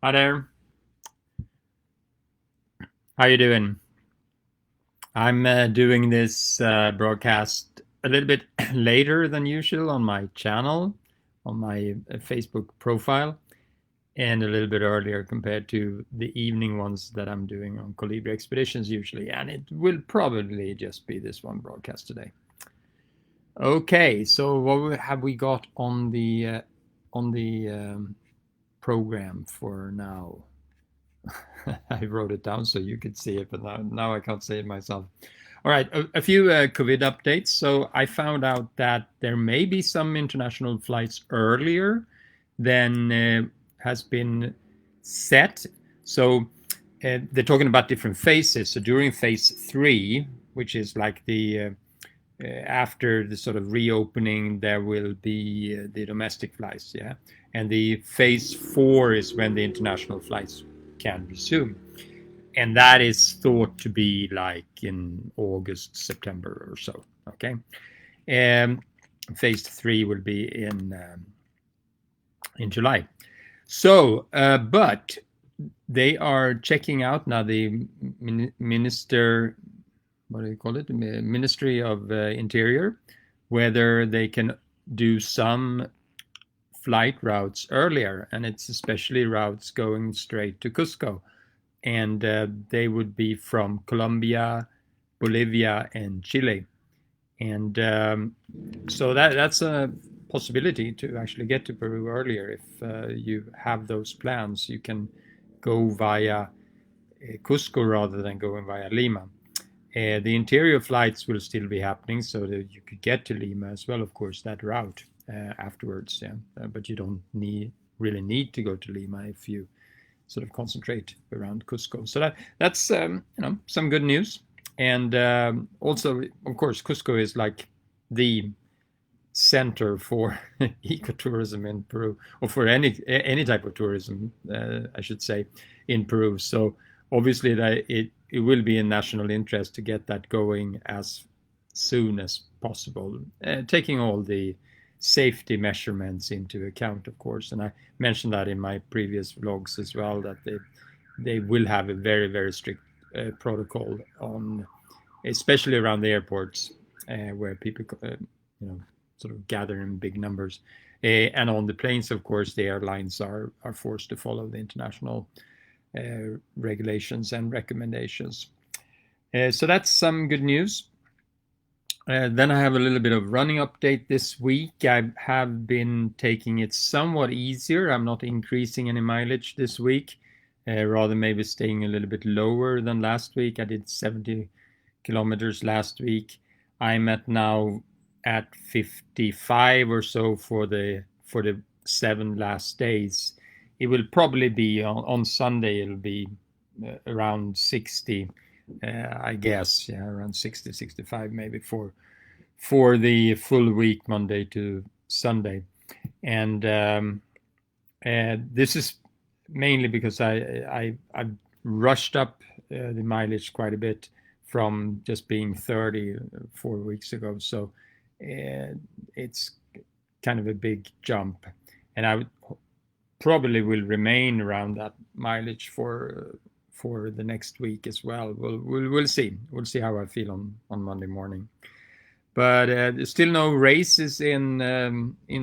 Hi there. How you doing? I'm doing this broadcast a little bit later than usual on my channel, on my Facebook profile, and a little bit earlier compared to the evening ones that I'm doing on Colibri Expeditions usually. And it will probably just be this one broadcast today. Okay, so what have we got on the program for now? I wrote it down so you could see it, but now I can't say it myself. All right, a few COVID updates. So I found out that there may be some international flights earlier than has been set. So they're talking about different phases. So during phase 3, which is like the after the sort of reopening, there will be the domestic flights, yeah, and the phase 4 is when the international flights can resume, and that is thought to be like in August, September or so. Okay, phase 3 will be in July. So, but they are checking out now the minister, what do you call it? The Ministry of Interior, whether they can do some flight routes earlier, and it's especially routes going straight to Cusco, and they would be from Colombia, Bolivia, and Chile, and so that's a possibility to actually get to Peru earlier. If you have those plans, you can go via Cusco rather than going via Lima. The interior flights will still be happening, so that you could get to Lima as well, of course, that route afterwards. Yeah, but you don't really need to go to Lima if you sort of concentrate around Cusco. So that's some good news. And also, of course, Cusco is like the center for ecotourism in Peru, or for any type of tourism, I should say, in Peru. So obviously, it will be in national interest to get that going as soon as possible, taking all the safety measurements into account, of course. And I mentioned that in my previous vlogs as well, that they will have a very, very strict protocol on, especially around the airports, where people sort of gather in big numbers. And on the planes, of course, the airlines are forced to follow the international regulations and recommendations. So that's some good news. Then I have a little bit of running update this week. I have been taking it somewhat easier. I'm not increasing any mileage this week, rather maybe staying a little bit lower than last week. I did 70 kilometers last week. I'm now at 55 or so for the 7 last days. It will probably be on Sunday. It'll be around 60, I guess. Yeah, around 60, 65 maybe for the full week, Monday to Sunday. And this is mainly because I rushed up the mileage quite a bit from just being 30 4 weeks ago. So it's kind of a big jump, and I probably will remain around that mileage for the next week as well. We'll see. We'll see how I feel on Monday morning. But there's still no races in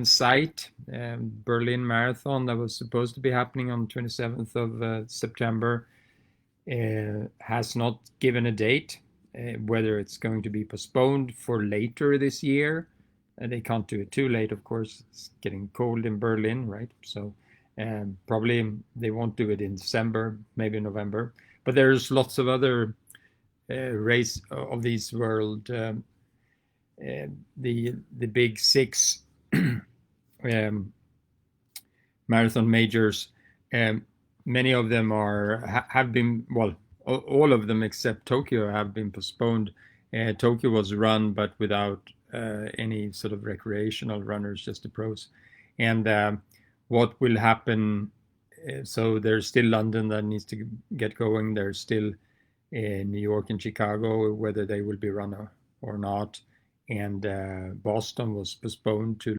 sight. Berlin Marathon that was supposed to be happening on 27th of September has not given a date, whether it's going to be postponed for later this year. They can't do it too late, of course. It's getting cold in Berlin, right? So probably they won't do it in December, maybe November. But there's lots of other race of these world, the big 6 marathon majors. Many of them have been, well, all of them except Tokyo have been postponed. Tokyo was run, but without any sort of recreational runners, just the pros. And what will happen? So there's still London that needs to get going. There's still New York and Chicago, whether they will be run or not. And Boston was postponed to